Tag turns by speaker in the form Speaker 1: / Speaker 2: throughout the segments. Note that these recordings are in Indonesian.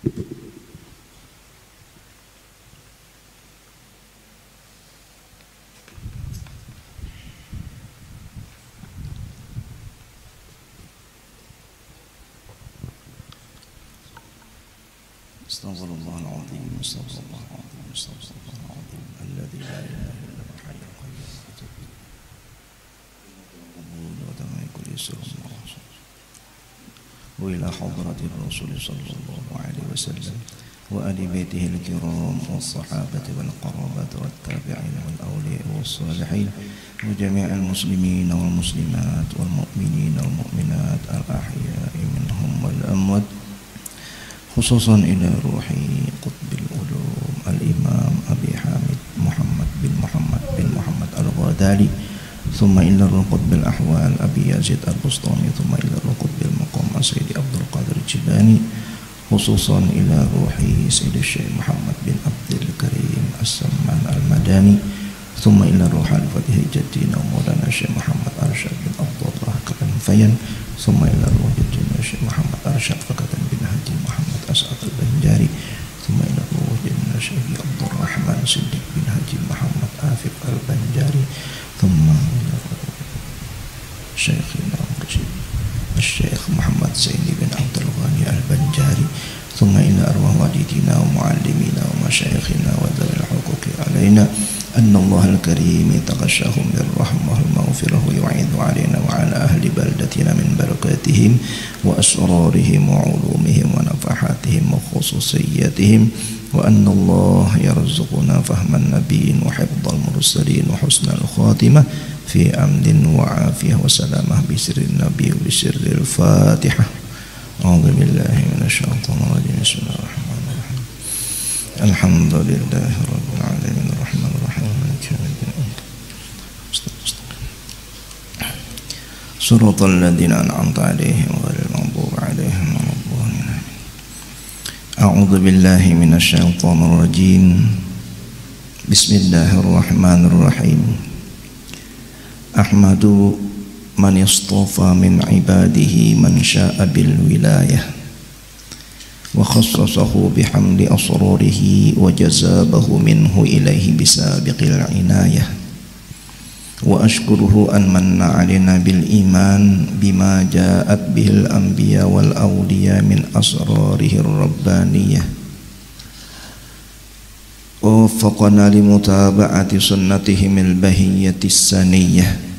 Speaker 1: Astaghfirullahaladzim, astaghfirullahaladzim, astaghfirullahaladzim, alladzi la ilaha illa huwal hayyul qayyum. Wa ila hadratir Rasul sallallahu alaihi wasallam wa ali baitihi al-kiram was sahabati wal qarabat wat tabi'in wal awliya was salihin wa jami'al muslimin wal muslimat wal mu'minin wal mu'minat al ahya'i minhum wal amwat, khususan ila ruhi qutbil ulum al-imam Abi Hamid Muhammad bin Muhammad al-Ghazali, thumma ila qutbil ahwal Abi Yazid al-Bustami, thumma ila qutbil maqam Sayyidi Abdul Qadir Jilani, khususan ila ruhi Sayyidi Syekh Muhammad bin Abdul Karim As-Samman al-Madani, thumma ila ruhi al-Fatih Jaddina Maulana Syekh Muhammad Arsyad bin Abdullah Kalanfayan, thumma ila ruhi Jaddina Syekh Muhammad Arsyad Fakatan bin Haji Muhammad As'ad al-Banjari, thumma ila ruhi Jaddina Syekh Abdul Rahman Siddiq bin Haji Muhammad Afif al-Banjari, thumma ila ruhi Syekhina Mursyid Syekh Muhammad Zaini bin Abdul Ghani al-Banjari, thumma ila arwah walidina wa muallimina wa masyayikhina wa dhawil huquqi alaina anna Allah al-karim yataghashahum birrahmah al-maghfirah wa yu'idhu alaina wa ala ahli baldatina min barakatihim wa asrarihim wa ulumihim wa nafahatihim wa khususiyatihim, wa anna Allah yarzuquna fahman nabiyyin wa hifdhal mursalin wa husnal khatimah fi amnin wa afiyah wa salamah bi sirrin nabiy wa bi sirril fatihah. A'udzu billahi minasyaitonir rajim. Bismillahirrahmanirrahim. Alhamdulillahi rabbil alamin arrahmanir rahim maliki yaumiddin. Siratal ladzina an'amta 'alaihim ghairil maghdubi 'alaihim waladdallin. A'udzu billahi minasyaitonir rajim. Bismillahirrahmanirrahim. Ahmadu man istafa min ibadihi man sya'a bil wilayah wa khassasahu bihamdi asrarihi wa jazabahu minhu ilaihi bisabiqil inayah, wa ashkuruhu an manna alaina bil iman bima ja'at bihil anbiya wal awliya min asrarihir rabbaniyah, wa waffaqana li mutaba'ati sunnatihim al bahiyyatis saniyah,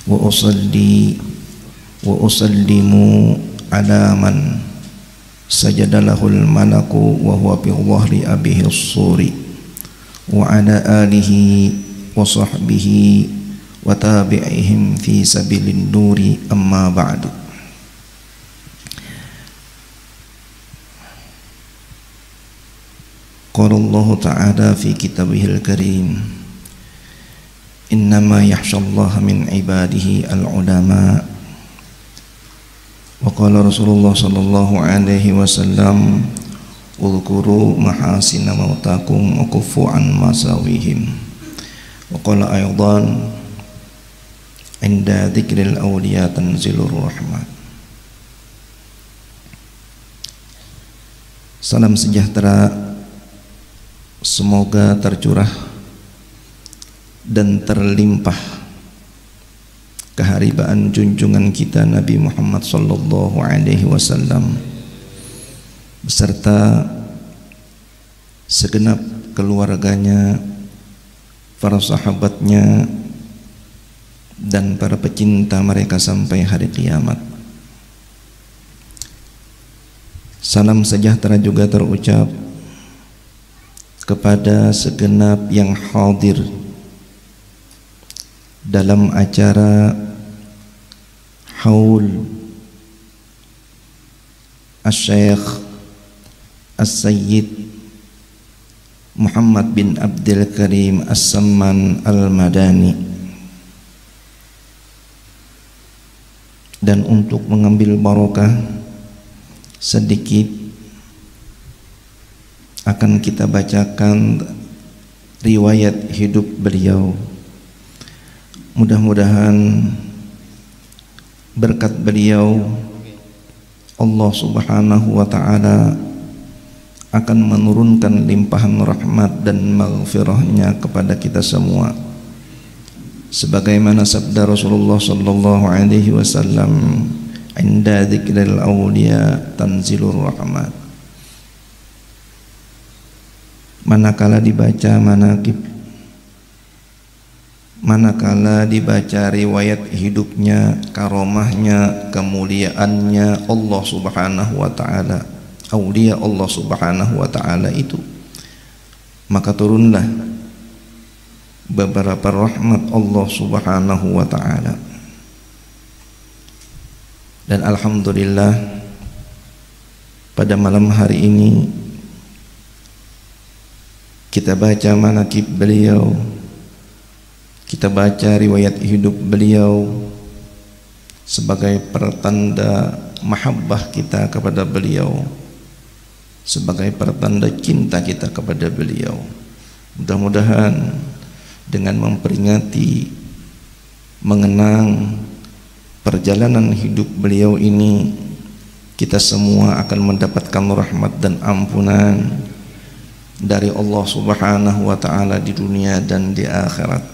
Speaker 1: wa usalli wa usallimu ala man sajadalahul malaku wa huwa bi dhahri abihi as-suri wa ala alihi wa sahbihi wa tabi'ihim fi sabilin nuri, amma ba'du. Qala Allah ta'ala fi kitabihil karim, innama yakhshallaha min ibadihi al-ulama, wa qala Rasulullah sallallahu alaihi wasallam, udhkuru mahasina mautakum wa kuffu an masawihim, wa qala aydan inda dzikril awliya tanzilur rahmat. Salam sejahtera semoga tercurah dan terlimpah keharibaan junjungan kita Nabi Muhammad sallallahu alaihi wasallam beserta segenap keluarganya, para sahabatnya dan para pecinta mereka sampai hari kiamat. Salam sejahtera juga terucap kepada segenap yang hadir dalam acara haul Asy-Syaikh As-Sayyid Muhammad bin Abdul Karim As-Samman Al-Madani, dan untuk mengambil barokah sedikit akan kita bacakan riwayat hidup beliau. Mudah-mudahan berkat beliau Allah Subhanahu wa ta'ala akan menurunkan limpahan rahmat dan maghfirahnya kepada kita semua, sebagaimana sabda Rasulullah sallallahu alaihi wasallam, "Inda dzikril awliya tanzilur rahmat." Manakala dibaca manaqib, manakala dibaca riwayat hidupnya, karomahnya, kemuliaannya Allah Subhanahu wa taala, aulia Allah Subhanahu wa taala itu, maka turunlah beberapa rahmat Allah Subhanahu wa taala. Dan alhamdulillah pada malam hari ini kita baca manaqib beliau, kita baca riwayat hidup beliau sebagai pertanda mahabbah kita kepada beliau, sebagai pertanda cinta kita kepada beliau. Mudah-mudahan dengan memperingati, mengenang perjalanan hidup beliau ini, kita semua akan mendapatkan rahmat dan ampunan dari Allah Subhanahu wa taala di dunia dan di akhirat.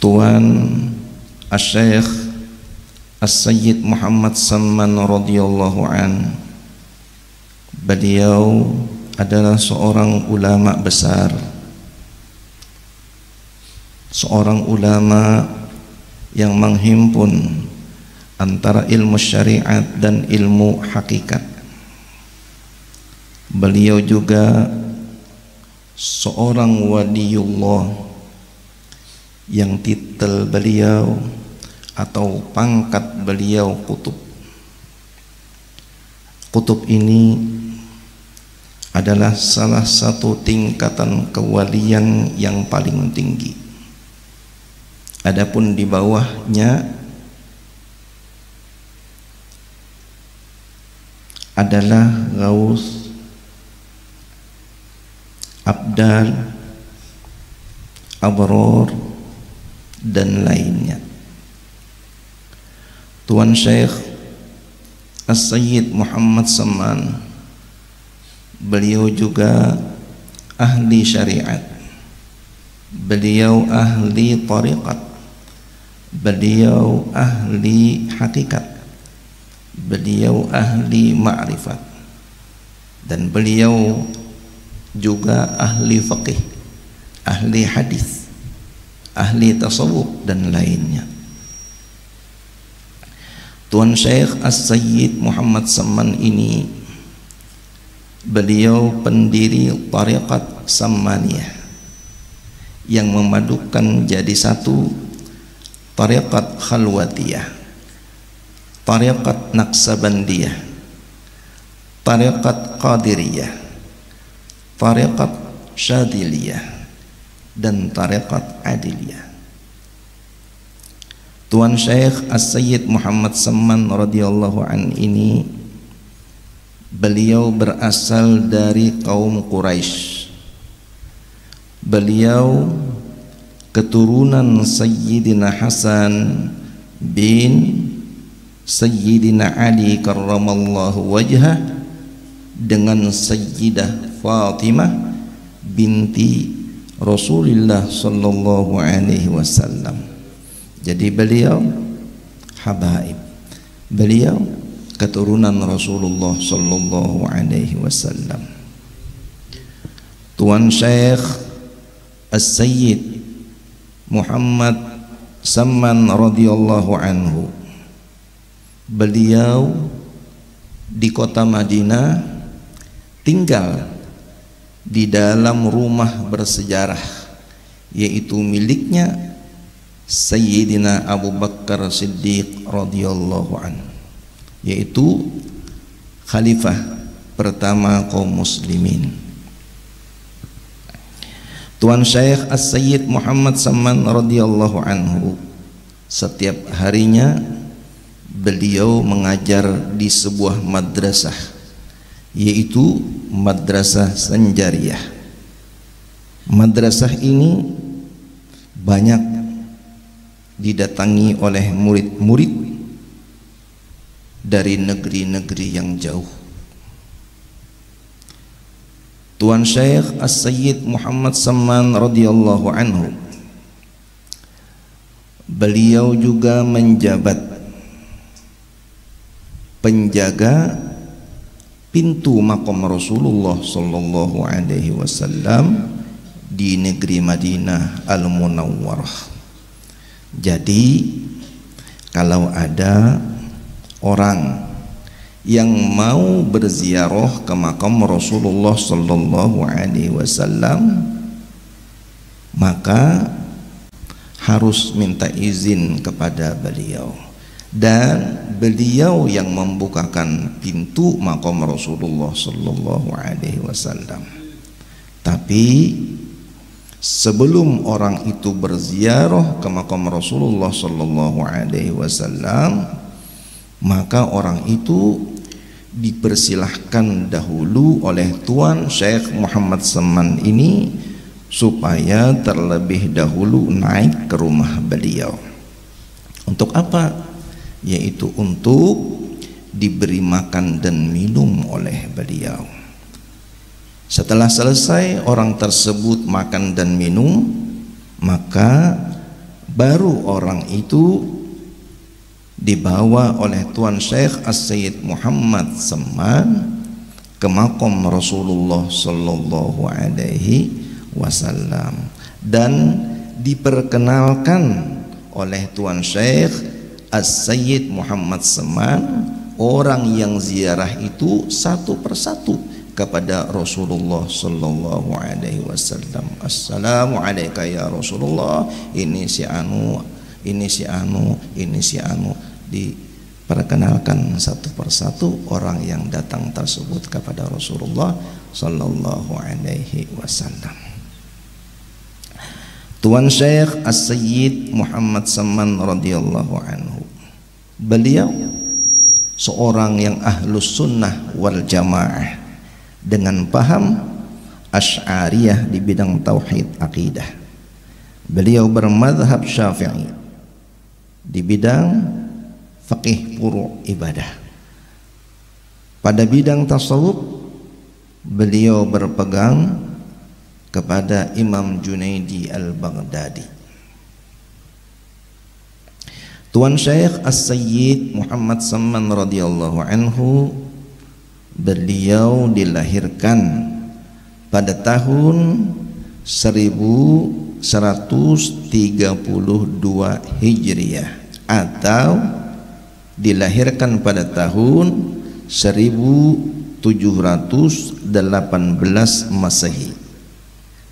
Speaker 1: Tuan Asy-Syaikh As-Sayyid Muhammad Samman radhiyallahu an, beliau adalah seorang ulama besar, seorang ulama yang menghimpun antara ilmu syariat dan ilmu hakikat. Beliau juga seorang waliullah yang titel beliau atau pangkat beliau kutub. Kutub ini adalah salah satu tingkatan kewalian yang paling tinggi. Adapun di bawahnya adalah Ghaus, Abdal, Abror, dan lainnya. Tuan Syekh As-Sayyid Muhammad Samman, beliau juga ahli syariat, beliau ahli tariqat, beliau ahli hakikat, beliau ahli ma'rifat, dan beliau juga ahli faqih, ahli hadis, ahli tasawuf, dan lainnya. Tuan Syekh As-Sayyid Muhammad Samman ini, beliau pendiri tariqat Sammaniyah yang memadukan jadi satu tariqat Khalwatiyah, tariqat Naqsabandiyah, tariqat Qadiriyah, tariqat Syadiliyah, dan tariqat Adiliyah. Tuan Syekh As-Sayyid Muhammad Samman radhiyallahu an ini, beliau berasal dari kaum Quraisy. Beliau keturunan Sayyidina Hasan bin Sayyidina Ali karramallahu wajhah dengan Sayyidah Fatimah binti Rasulullah sallallahu alaihi wasallam. Jadi beliau habaib, beliau keturunan Rasulullah sallallahu alaihi wasallam. Tuan Syekh As-Sayyid Muhammad Samman radhiyallahu anhu, beliau di kota Madinah tinggal di dalam rumah bersejarah, yaitu miliknya Sayyidina Abu Bakar Siddiq radhiyallahu anhu, yaitu khalifah pertama kaum muslimin. Tuan Syekh As-Sayyid Muhammad Samman radhiyallahu anhu, setiap harinya beliau mengajar di sebuah madrasah, yaitu Madrasah Sanjariyah. Madrasah ini banyak didatangi oleh murid-murid dari negeri-negeri yang jauh. Tuan Syekh As-Sayyid Muhammad Saman radhiyallahu anhu, beliau juga menjabat penjaga pintu makam Rasulullah sallallahu alaihi wasallam di negeri Madinah Al-Munawwarah. Jadi kalau ada orang yang mau berziarah ke makam Rasulullah sallallahu alaihi wasallam, maka harus minta izin kepada beliau, dan beliau yang membukakan pintu makam Rasulullah sallallahu alaihi wasallam. Tapi sebelum orang itu berziarah ke makam Rasulullah sallallahu alaihi wasallam, maka orang itu dipersilahkan dahulu oleh Tuan Syekh Muhammad Saman ini supaya terlebih dahulu naik ke rumah beliau. Untuk apa? Yaitu untuk diberi makan dan minum oleh beliau. Setelah selesai orang tersebut makan dan minum, maka baru orang itu dibawa oleh Tuan Syekh As-Sayyid Muhammad Saman ke makam Rasulullah sallallahu alaihi wasallam, dan diperkenalkan oleh Tuan Syekh As-Sayyid Muhammad Saman orang yang ziarah itu satu persatu kepada Rasulullah sallallahu alaihi wasallam. Assalamu alayka ya Rasulullah, ini si anu, ini si anu, ini si anu. Diperkenalkan satu persatu orang yang datang tersebut kepada Rasulullah sallallahu alaihi wasallam. Tuan Syekh As-Sayyid Muhammad Saman radhiyallahu anhu, beliau seorang yang ahlus sunnah wal jamaah dengan paham Asy'ariyah di bidang tauhid akidah. Beliau bermadhab Syafi'i di bidang faqih furu' ibadah. Pada bidang tasawuf beliau berpegang kepada Imam Junaidi Al-Baghdadi. Tuan Syekh As-Sayyid Muhammad Saman radhiyallahu anhu, beliau dilahirkan pada tahun 1132 Hijriah atau dilahirkan pada tahun 1718 Masehi.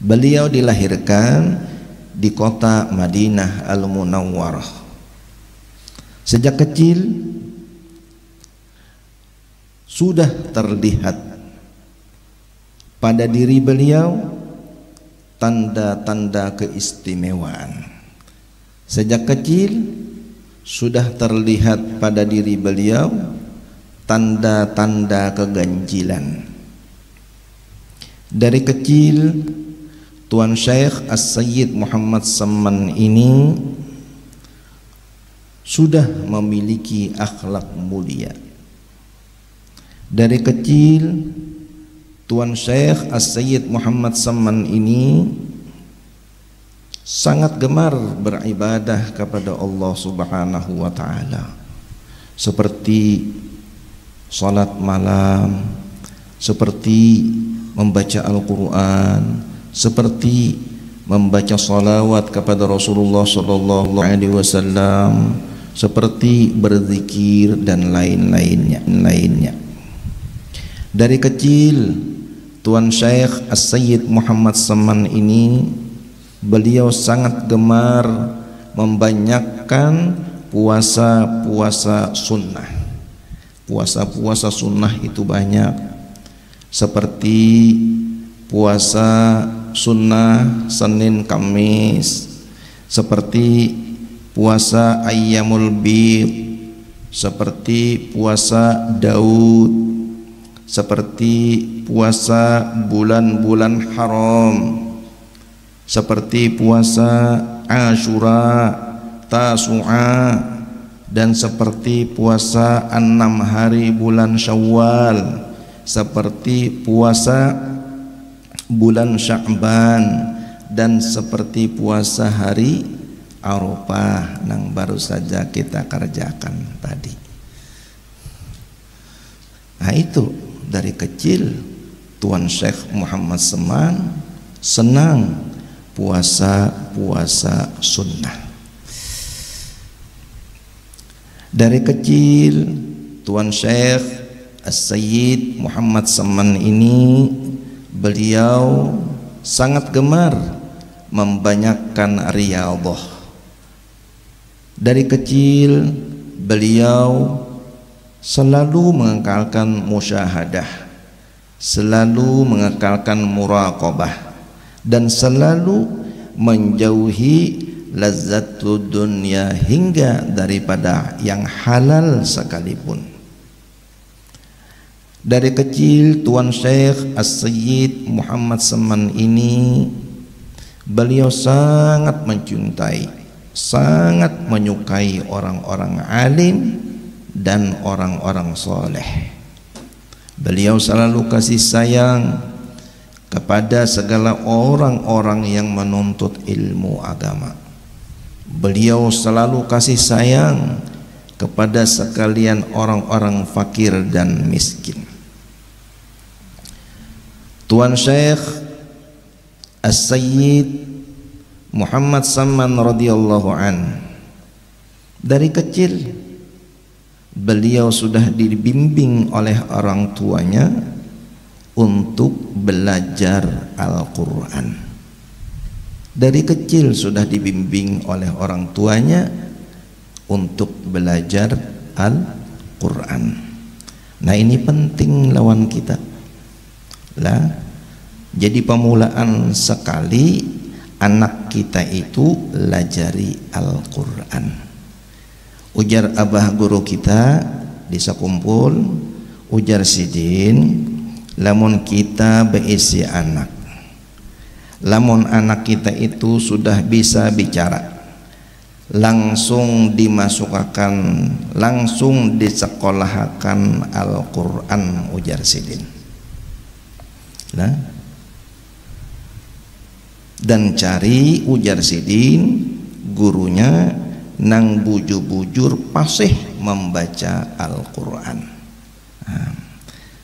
Speaker 1: Beliau dilahirkan di kota Madinah Al-Munawwarah. Sejak kecil sudah terlihat pada diri beliau tanda-tanda keistimewaan. Sejak kecil sudah terlihat pada diri beliau tanda-tanda keganjilan. Dari kecil Tuan Syekh As-Sayyid Muhammad Saman ini sudah memiliki akhlak mulia. Dari kecil Tuan Syekh As-Sayyid Muhammad Saman ini sangat gemar beribadah kepada Allah Subhanahu wa ta'ala, seperti salat malam, seperti membaca Al-Quran, seperti membaca salawat kepada Rasulullah sallallahu alaihi wasallam, seperti berzikir dan lain-lainnya. Dari kecil Tuan Syekh As-Sayyid Muhammad Saman ini beliau sangat gemar membanyakkan puasa-puasa sunnah. Puasa-puasa sunnah itu banyak, seperti puasa sunnah Senin Kamis, seperti puasa Ayyamul Bid, seperti puasa Daud, seperti puasa bulan-bulan haram, seperti puasa Asyura, Tasu'a, dan seperti puasa 6 hari bulan Syawal, seperti puasa bulan Sya'ban, dan seperti puasa hari Arafah yang baru saja kita kerjakan tadi. Nah itu dari kecil Tuan Syekh Muhammad Seman senang puasa sunnah. Dari kecil Tuan Syekh As-Sayyid Muhammad Seman ini beliau sangat gemar membanyakkan riyadhah. Dari kecil beliau selalu mengekalkan musyahadah, selalu mengekalkan muraqabah, dan selalu menjauhi lazzatud dunya hingga daripada yang halal sekalipun. Dari kecil Tuan Syekh As-Sayyid Muhammad Seman ini beliau sangat mencintai, sangat menyukai orang-orang alim dan orang-orang soleh. Beliau selalu kasih sayang kepada segala orang-orang yang menuntut ilmu agama. Beliau selalu kasih sayang kepada sekalian orang-orang fakir dan miskin. Tuan Syekh As-Sayyid Muhammad Seman radhiyallahu an, dari kecil beliau sudah dibimbing oleh orang tuanya untuk belajar Al-Quran. Dari kecil sudah dibimbing oleh orang tuanya untuk belajar Al-Quran. Nah ini penting lawan kita lah. Jadi pemulaan sekali anak kita itu lajari Al-Quran. Ujar abah guru kita di sakumpul, ujar sidin, lamun kita beisi anak, lamun anak kita itu sudah bisa bicara, langsung dimasukkan, langsung disekolahkan Al-Quran, ujar sidin. Nah, dan cari, ujar sidin, gurunya nang bujur-bujur pasih membaca Al-Quran. Nah,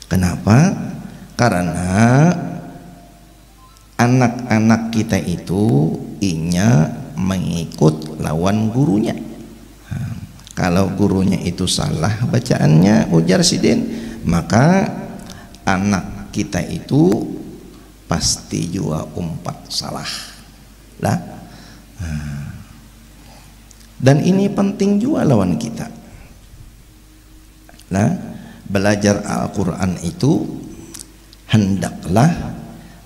Speaker 1: kenapa? Karena anak-anak kita itu inya mengikut lawan gurunya. Nah, kalau gurunya itu salah bacaannya, ujar sidin, maka anak kita itu pasti juga umpat salah lah. Nah, dan ini penting juga lawan kita. Nah, belajar Al-Quran itu hendaklah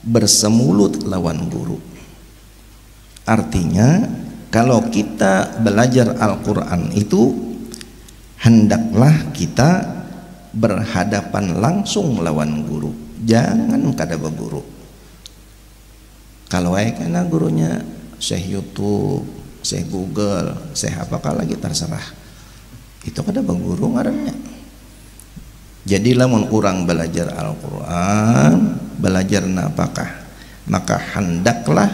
Speaker 1: bersemulut lawan guru. Artinya kalau kita belajar Al-Quran itu hendaklah kita berhadapan langsung lawan guru, jangan kada berguru. Kalau karena gurunya Syekh YouTube, Syekh Google, Syekh apakah lagi terserah, itu kada berguru ngarannya. Jadi lamun kurang belajar Al-Quran, belajar napakah, maka hendaklah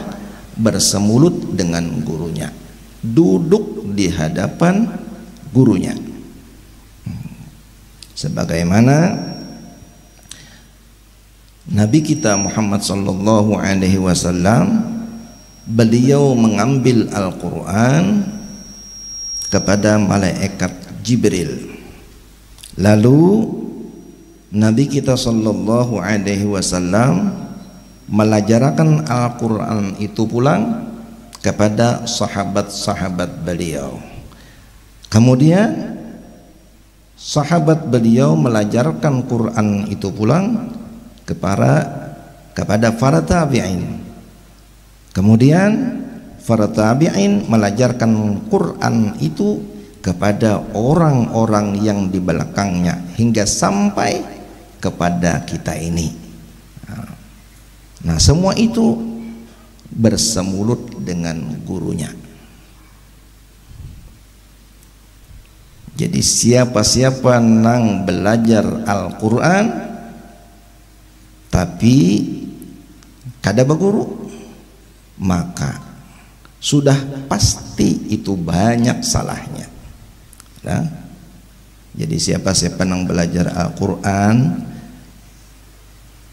Speaker 1: bersemulut dengan gurunya, duduk di hadapan gurunya. Sebagaimana Nabi kita Muhammad sallallahu alaihi wasallam, beliau mengambil Al-Quran kepada malaikat Jibril. Lalu Nabi kita sallallahu alaihi wasallam melajarkan Al-Quran itu pulang kepada sahabat-sahabat beliau. Kemudian sahabat beliau melajarkan Quran itu pulang kepada para tabi'in. Kemudian para tabi'in melajarkan Quran itu kepada orang-orang yang di belakangnya hingga sampai kepada kita ini. Nah, semua itu bersemulut dengan gurunya. Jadi siapa-siapa nang belajar Al-Quran tapi kada baguru, maka sudah pasti itu banyak salahnya. Nah, jadi siapa-siapa yang belajar Al-Quran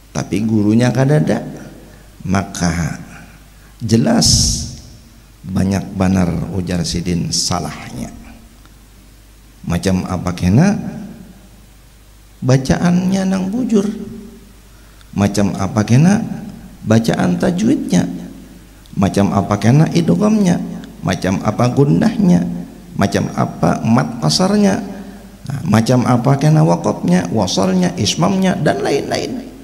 Speaker 1: tapi gurunya kada ada, maka jelas banyak benar ujar Sidin salahnya. Macam apa kena bacaannya nang bujur, macam apa kena bacaan tajwidnya, macam apa kena idghamnya, macam apa gundahnya, macam apa mat qasarnya, macam apa kena waqafnya, wasalnya, ismamnya, dan lain-lain.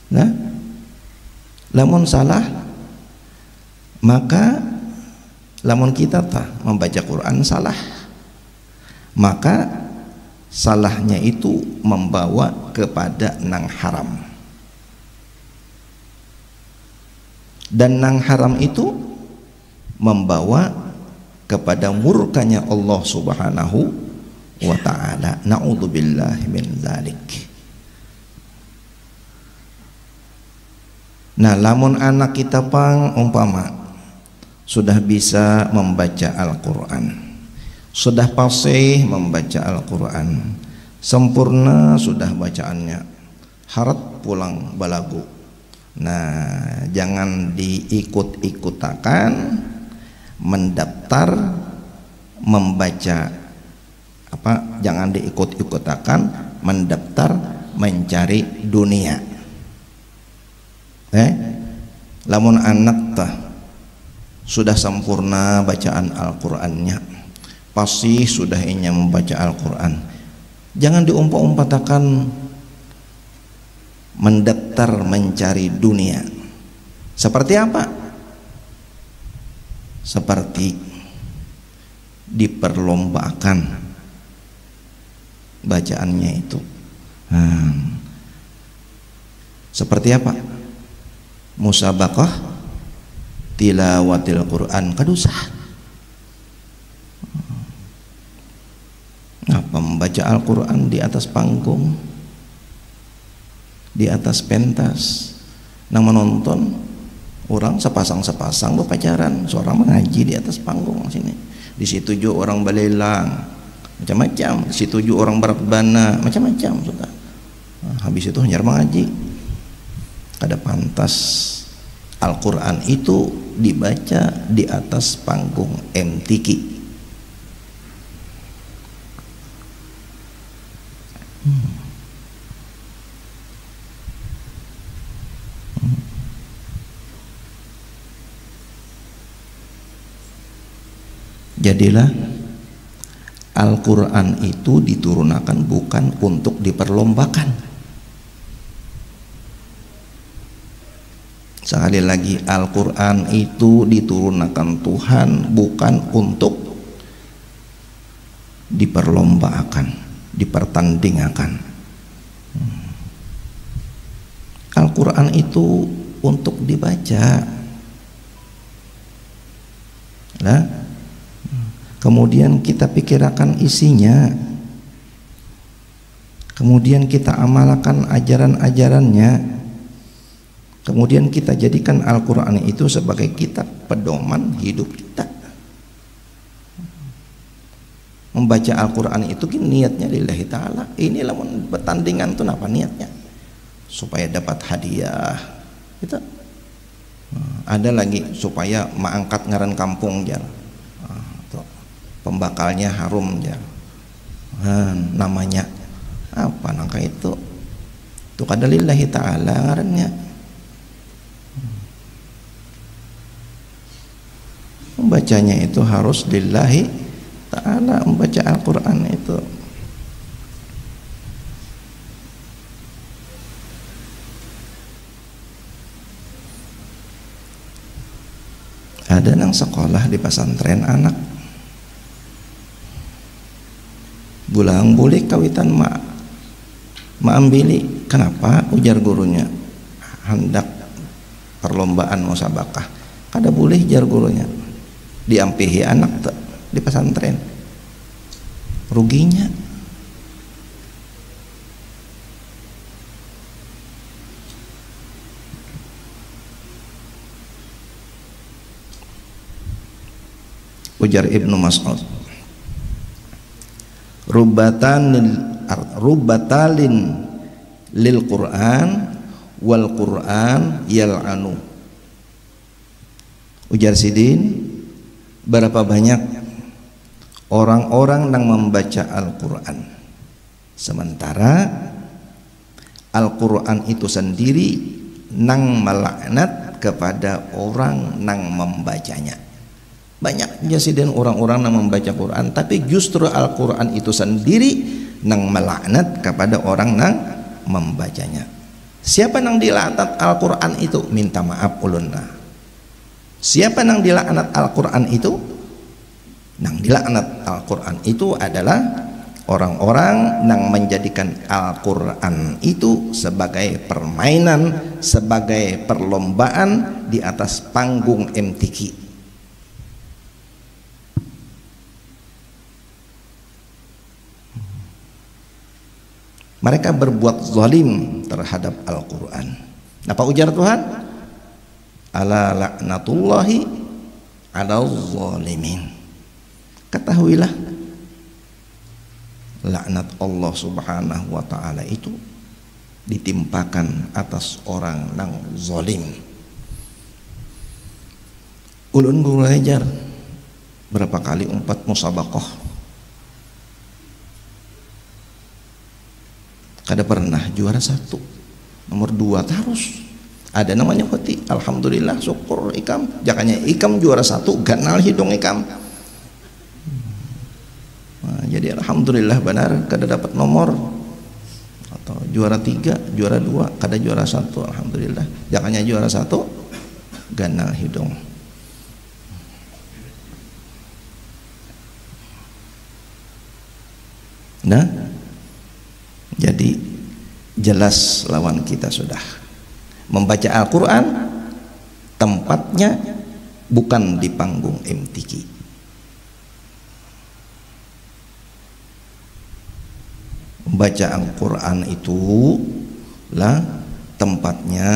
Speaker 1: Nah, lamun salah, maka lamun kita membaca Quran salah, maka salahnya itu membawa kepada nang haram, dan nang haram itu membawa kepada murkanya Allah Subhanahu wa ta'ala. Na'udzubillahi min dzalik. Nah, lamun anak kita umpama sudah bisa membaca Al-Quran, sudah fasih membaca Al-Quran, sempurna sudah bacaannya, harap pulang balagu. Nah, jangan diikut-ikutakan mendaftar membaca jangan diikut-ikutakan mendaftar mencari dunia. Lamun anak sudah sempurna bacaan Al-Qur'annya, pasti sudah ingin membaca Al-Qur'an, jangan diumpat-umpatakan mendaftar mencari dunia. Seperti apa? Seperti diperlombakan bacaannya itu. Seperti apa? Musabaqah tilawatil Quran kadusah. Apa membaca Al-Quran di atas panggung, di atas pentas, nang menonton orang sepasang-sepasang berpacaran, seorang mengaji di atas panggung sini. Di situ juga orang balelang, macam-macam. Di situ juga orang berbana, macam-macam sudah. Habis itu hanya mengaji. Kada pantas Al-Quran itu dibaca di atas panggung MTQ. Jadilah Al-Quran itu diturunkan bukan untuk diperlombakan. Sekali lagi, Al-Quran itu diturunkan Tuhan bukan untuk diperlombakan, dipertandingkan. Al-Quran itu untuk dibaca. Nah, kemudian kita pikirkan isinya, kemudian kita amalkan ajaran-ajarannya, kemudian kita jadikan Al-Quran itu sebagai kitab pedoman hidup kita. Membaca Al-Quran itu niatnya lillahi ta'ala. Ini lamun pertandingan itu apa niatnya? Supaya dapat hadiah gitu. Ada lagi supaya mengangkat ngaran kampung jar. Pembakalnya harum jar. Namanya apa nangka itu? Itu kada lillahi ta'ala ngarannya. Membacanya itu harus lillahi ta'ala, membaca Al-Quran itu. Ada nang sekolah di pesantren anak bulang boleh kawitan ma ambili. Kenapa? Ujar gurunya, hendak perlombaan musabakah, kada boleh jar gurunya. diampihi anak di pesantren, ruginya. Ujar Ibnu Mas'ud, rubatalin lil Qur'an wal Qur'an yal'anu. Ujar Sidin, berapa banyak orang-orang yang membaca Al-Quran, sementara Al-Quran itu sendiri nang melaknat kepada orang nang membacanya. Banyak jasiden orang-orang yang membaca Quran, tapi justru Al-Quran itu sendiri nang melaknat kepada orang nang membacanya. Siapa nang dilaknat Al-Quran itu? Minta maaf ulunna. Siapa nang dilaknat Al-Quran itu? Nang dilaknat Al-Quran itu adalah orang-orang yang menjadikan Al-Quran itu sebagai permainan, sebagai perlombaan di atas panggung MTQ. Mereka berbuat zalim terhadap Al-Quran. Apa ujar Tuhan? Ala laknatullahi ala zalimin. Ketahuilah, laknat Allah subhanahu wa ta'ala itu ditimpakan atas orang nang zalim. Ulun belajar berapa kali umpat musabaqah, kada pernah juara 1, nomor 2 terus. Ada namanya hoti, alhamdulillah, syukur ikam. Jakanya ikam juara 1, ganal hidung ikam. Nah, jadi alhamdulillah benar kada dapat nomor, atau juara 3, juara 2, kada juara 1, alhamdulillah. Jakanya juara 1, ganal hidung. Nah, jadi jelas lawan kita sudah. Membaca Al-Quran tempatnya bukan di panggung MTQ. Membaca Al-Quran itu lah tempatnya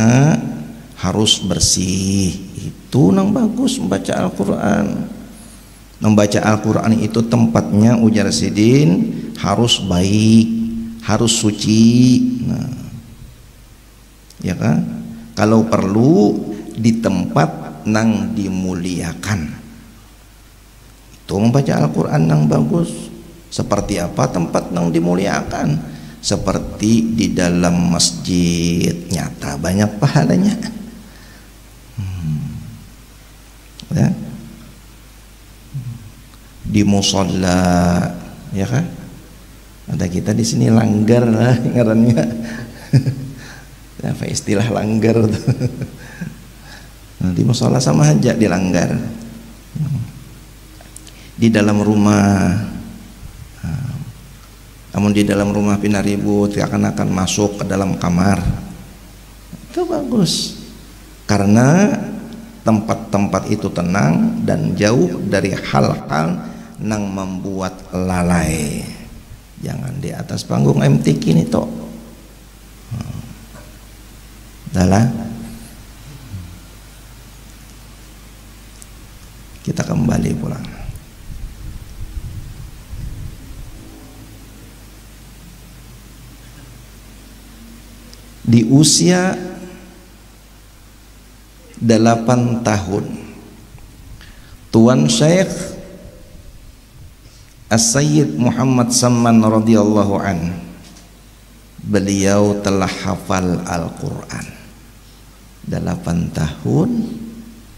Speaker 1: harus bersih. Itu nang bagus membaca Al-Quran. Membaca Al-Quran itu tempatnya ujar Sidin harus baik, harus suci. Nah, ya kan? Kalau perlu di tempat nang dimuliakan. Itu membaca Al-Quran nang bagus. Seperti apa tempat nang dimuliakan? Seperti di dalam masjid, nyata banyak pahalanya. Ya? Di musalla, ya kan? Ada kita di sini langgar lah ngarannya. Apa istilah langgar tuh? Nah, di musalla sama aja dilanggar. Di dalam rumah, namun di dalam rumah pindah ribut, akan masuk ke dalam kamar. Itu bagus, karena tempat-tempat itu tenang dan jauh dari hal-hal yang membuat lalai. Jangan di atas panggung MTQ ini toh. Adalah kita kembali pulang. Di usia 8 tahun, Tuan Syekh As-Sayyid Muhammad Samman radhiyallahu an, beliau telah hafal Al-Quran. 8 tahun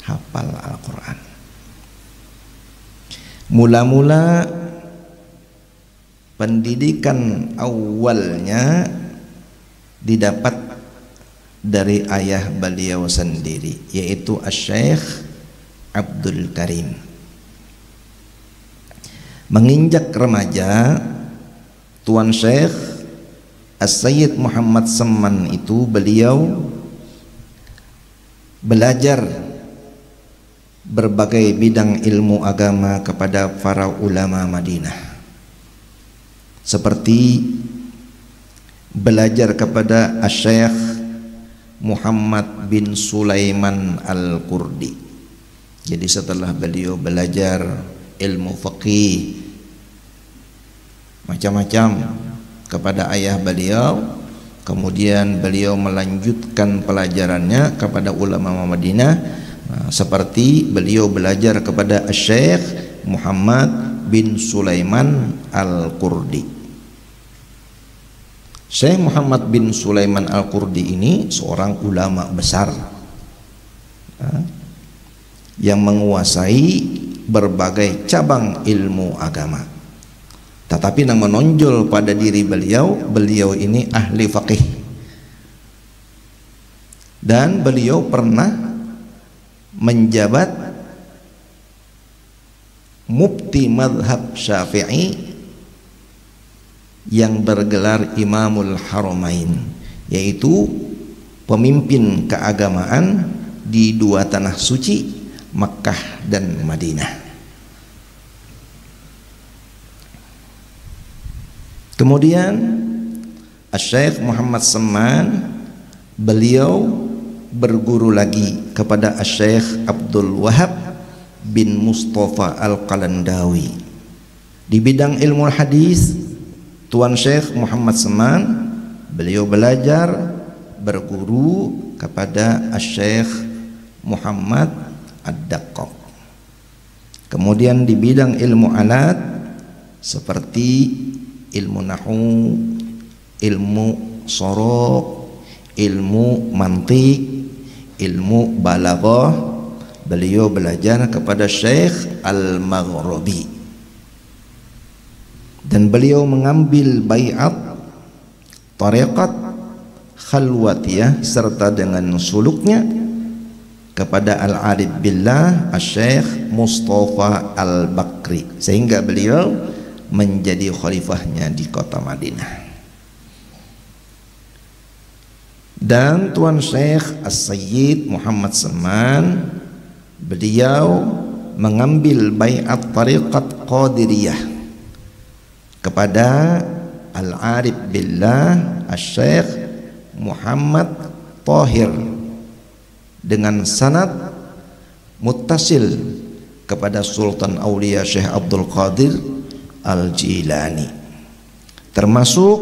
Speaker 1: hafal Al-Quran. Mula-mula pendidikan awalnya didapat dari ayah beliau sendiri, yaitu Asy-Syaikh Abdul Karim. Menginjak remaja, Tuan Syekh As-Sayyid Muhammad Samman itu beliau belajar berbagai bidang ilmu agama kepada para ulama Madinah, seperti belajar kepada Asy-Syaikh Muhammad bin Sulaiman Al-Qurdi. Jadi setelah beliau belajar ilmu fikih macam-macam kepada ayah beliau, kemudian beliau melanjutkan pelajarannya kepada ulama Madinah, seperti beliau belajar kepada Asy-Syaikh Muhammad bin Sulaiman Al-Qurdi. Syekh Muhammad bin Sulaiman Al-Qurdi ini seorang ulama besar yang menguasai berbagai cabang ilmu agama. Tetapi yang menonjol pada diri beliau ini ahli faqih. Dan beliau pernah menjabat mufti mazhab Syafi'i yang bergelar Imamul Haramain, yaitu pemimpin keagamaan di dua tanah suci, Makkah dan Madinah. Kemudian Asy-Syaikh Muhammad Semman, beliau berguru lagi kepada Asy-Syaikh Abdul Wahab bin Mustafa Al-Qalandawi. Di bidang ilmu hadis, Tuan Syekh Muhammad Semman, beliau belajar berguru kepada Asy-Syaikh Muhammad Ad-Daqqaq. Kemudian di bidang ilmu alat seperti ilmu nahwu, ilmu sorok, ilmu mantik, ilmu balaghah, beliau belajar kepada Syekh Al-Maghribi. Dan beliau mengambil baiat tariqat khalwatiyah serta dengan suluknya kepada Al-Arif Billah Asy-Syaikh Mustafa Al-Bakri, sehingga beliau menjadi khalifahnya di kota Madinah. Dan Tuan Syekh As-Sayyid Muhammad Semman, beliau mengambil baiat tariqat Qadiriyah kepada Al-Arif Billah Asy-Syaikh Muhammad Thahir dengan sanad muttasil kepada Sultan Aulia Syekh Abdul Qadir Al-Jilani. Termasuk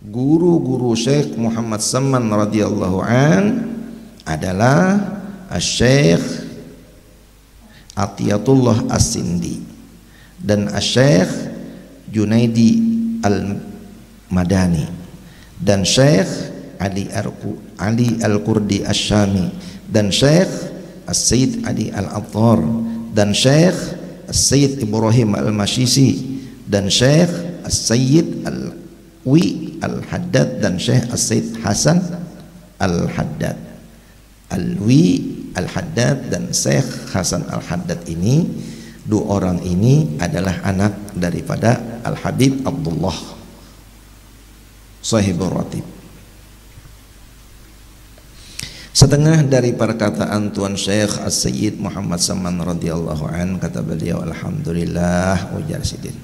Speaker 1: guru-guru Syekh Muhammad Semman radhiyallahu an adalah Asy-Syaikh Atiyatullah As-Sindi dan Asy-Syaikh Junaidi Al-Madani dan Syekh Ali Al-Qurdi Asy-Syami dan Syekh As-Sayyid Ali Al-Attar dan Syekh As-Sayyid Ibrahim Al-Mashisi dan Syekh As-Sayyid Al-Wi Al-Haddad dan Syekh As-Sayyid Hasan Al-Haddad. Al-Wi Al-Haddad dan Syekh Hasan Al-Haddad ini, dua orang ini adalah anak daripada Al-Habib Abdullah Sahibur Ratib. Setengah dari perkataan Tuan Syekh As-Sayyid Muhammad Semman radhiyallahu an, kata beliau, alhamdulillah ujar sidin,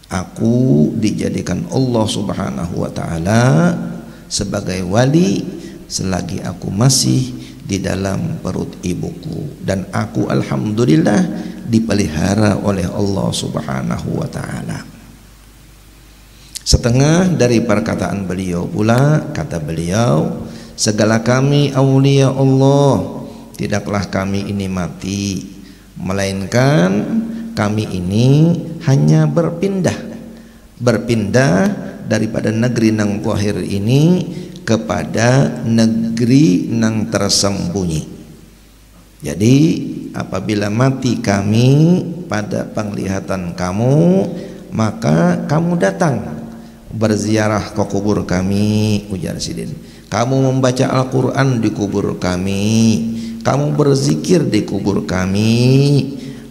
Speaker 1: aku dijadikan Allah Subhanahu wa taala sebagai wali selagi aku masih di dalam perut ibuku, dan aku alhamdulillah dipelihara oleh Allah Subhanahu wa taala. Setengah dari perkataan beliau pula, kata beliau, segala kami aulia Allah, tidaklah kami ini mati, melainkan kami ini hanya berpindah daripada negeri nang zahir ini kepada negeri nang tersembunyi. Jadi apabila mati kami pada penglihatan kamu, maka kamu datang berziarah ke kubur kami, ujar sidin. Kamu membaca Al-Quran di kubur kami, kamu berzikir di kubur kami,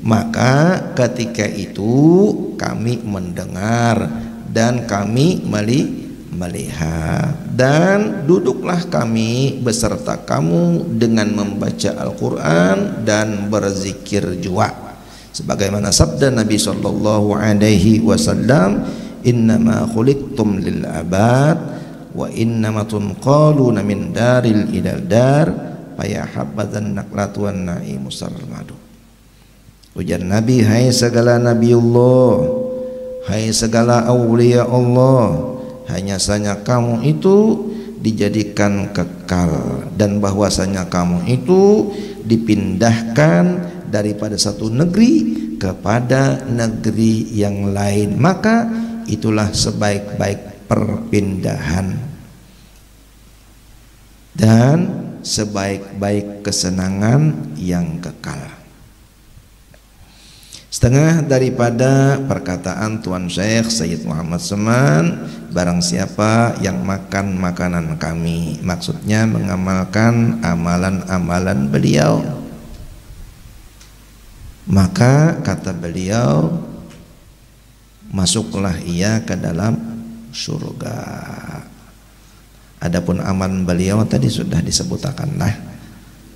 Speaker 1: maka ketika itu kami mendengar dan kami melihat. Dan duduklah kami beserta kamu dengan membaca Al-Quran dan berzikir jua, sebagaimana sabda Nabi sallallahu alaihi wasallam, innama khuliqtum lil abad wa innama tunqaluna min daril ila dar faya habadzan naqlatu wan naimu sarmadu. Ujar Nabi, hai segala nabiullah, hai segala aulia Allah, hanya saja kamu itu dijadikan kekal, dan bahwasanya kamu itu dipindahkan daripada satu negeri kepada negeri yang lain, maka itulah sebaik-baik perpindahan dan sebaik-baik kesenangan yang kekal. Setengah daripada perkataan Tuan Syekh Sayyid Muhammad Saman, barang siapa yang makan makanan kami, maksudnya mengamalkan amalan-amalan beliau, maka kata beliau, masuklah ia ke dalam surga. Adapun amalan beliau tadi sudah disebutkan lah,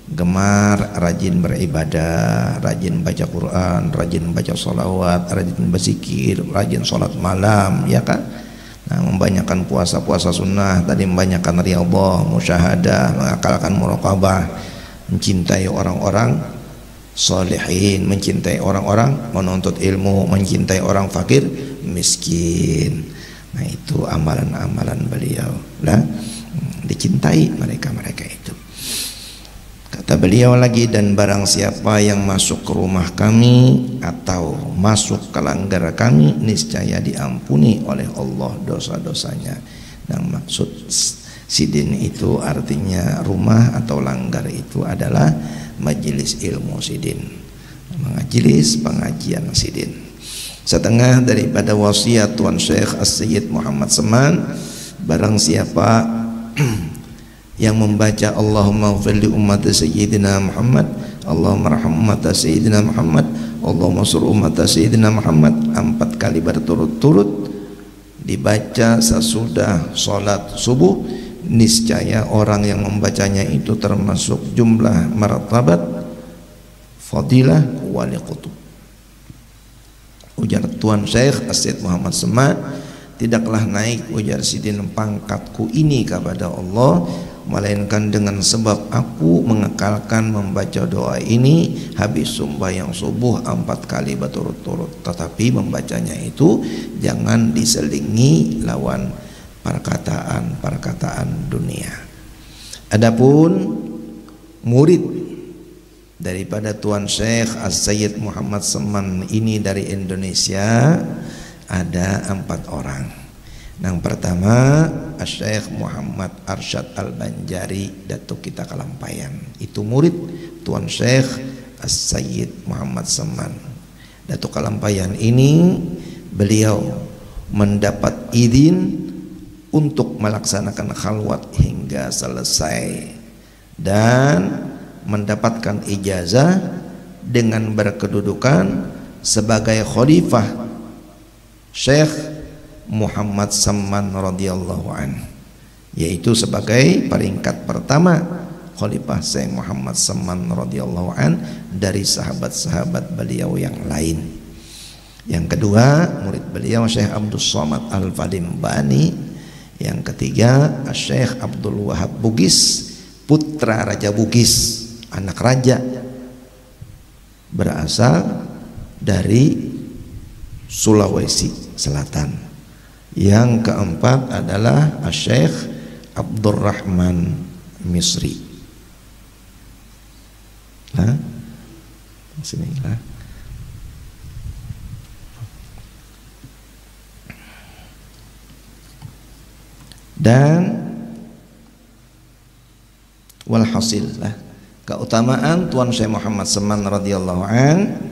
Speaker 1: gemar rajin beribadah, rajin baca Quran, rajin baca sholawat, rajin berzikir, rajin sholat malam, ya kan? Nah, membanyakan puasa-puasa sunnah, tadi membanyakan riyadhah, musyahadah, mengakalkan muraqabah, mencintai orang-orang salihin, mencintai orang-orang menuntut ilmu, mencintai orang fakir miskin. Nah, itu amalan-amalan beliau lah, dicintai mereka-mereka itu. Kata beliau lagi, dan barang siapa yang masuk ke rumah kami atau masuk ke langgar kami, niscaya diampuni oleh Allah dosa-dosanya. Dan maksud sidin itu artinya rumah atau langgar itu adalah majelis ilmu sidin, majelis pengajian sidin. Setengah daripada wasiat Tuan Syekh As-Sayyid Muhammad Saman, barang siapa yang membaca Allahumma ighfir li ummati sayyidina Muhammad, Allahumma arham ummata sayyidina Muhammad, Allahumma sur ummata sayyidina Muhammad 4 kali berturut-turut dibaca sesudah salat subuh, niscaya orang yang membacanya itu termasuk jumlah martabat fadilah wali qutub. Ujar Tuan Syekh As-Sayyid Muhammad Saman, tidaklah naik, ujar sidin, pangkatku ini kepada Allah, melainkan dengan sebab aku mengekalkan membaca doa ini habis sembahyang subuh 4 kali berturut-turut. Tetapi membacanya itu jangan diselingi lawan perkataan-perkataan dunia. Adapun murid daripada Tuan Syekh As-Sayyid Muhammad Saman ini dari Indonesia ada 4 orang. Yang pertama Syekh Muhammad Arsyad Al-Banjari, Datuk kita Kalampayan, itu murid Tuan Syekh As-Sayyid Muhammad Saman. Datuk Kalampayan ini beliau mendapat izin untuk melaksanakan khalwat hingga selesai dan mendapatkan ijazah dengan berkedudukan sebagai khalifah Syekh Muhammad Saman radhiyallahu an, yaitu sebagai peringkat pertama khalifah Syekh Muhammad Saman radhiyallahu an dari sahabat-sahabat beliau yang lain. Yang kedua murid beliau Syekh Abdul Somad Al-Fadim Bani. Yang ketiga Syekh Abdul Wahab Bugis, putra Raja Bugis, anak raja, berasal dari Sulawesi Selatan. Yang keempat adalah Syekh Abdurrahman Misri. Nah, sini lah. Dan walhasil lah, keutamaan Tuan Syekh Muhammad Saman radhiyallahu an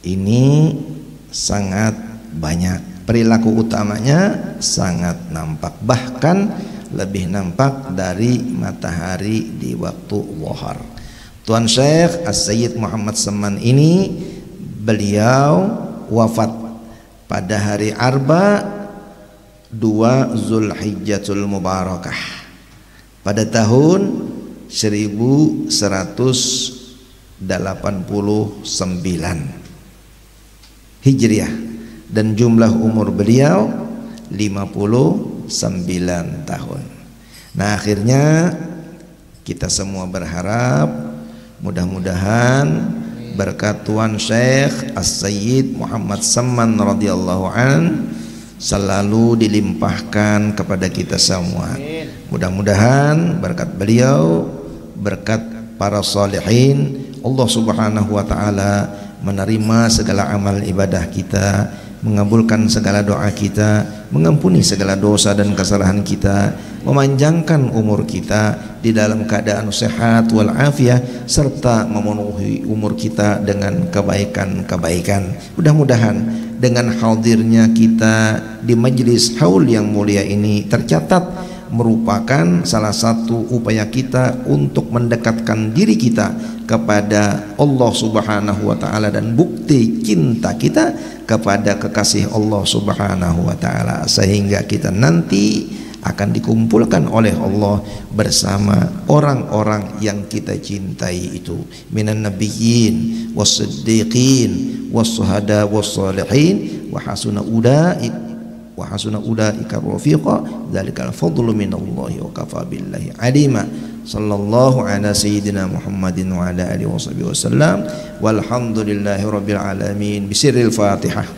Speaker 1: ini sangat banyak. Perilaku utamanya sangat nampak, bahkan lebih nampak dari matahari di waktu zuhur. Tuan Syekh As-Sayyid Muhammad Saman ini beliau wafat pada hari Arba 2 Zulhijjatul Mubarakah pada tahun 1189 Hijriah, dan jumlah umur beliau 59 tahun. Nah, akhirnya kita semua berharap mudah-mudahan berkat Tuan Syekh As-Sayyid Muhammad Saman radhiyallahu an selalu dilimpahkan kepada kita semua. Mudah-mudahan berkat beliau, berkat para salihin, Allah Subhanahu wa taala menerima segala amal ibadah kita, mengabulkan segala doa kita, mengampuni segala dosa dan kesalahan kita, memanjangkan umur kita di dalam keadaan sehat wal afiah, serta memenuhi umur kita dengan kebaikan-kebaikan. Mudah-mudahan dengan hadirnya kita di majlis haul yang mulia ini tercatat merupakan salah satu upaya kita untuk mendekatkan diri kita kepada Allah Subhanahu wa taala dan bukti cinta kita kepada kekasih Allah Subhanahu wa taala, sehingga kita nanti akan dikumpulkan oleh Allah bersama orang-orang yang kita cintai itu, minan nabiyyin was-siddiqin was-syuhada was-shalihin wa hasuna ulaika rafiqa, dzalikal fadlu minallahi wa kafa billahi alima. Sallallahu ala sayyidina Muhammadin wa ala alihi wasallam, walhamdulillahi rabbil alamin. Bisirril Fatihah.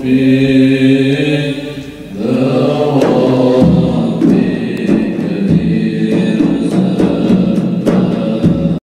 Speaker 2: Be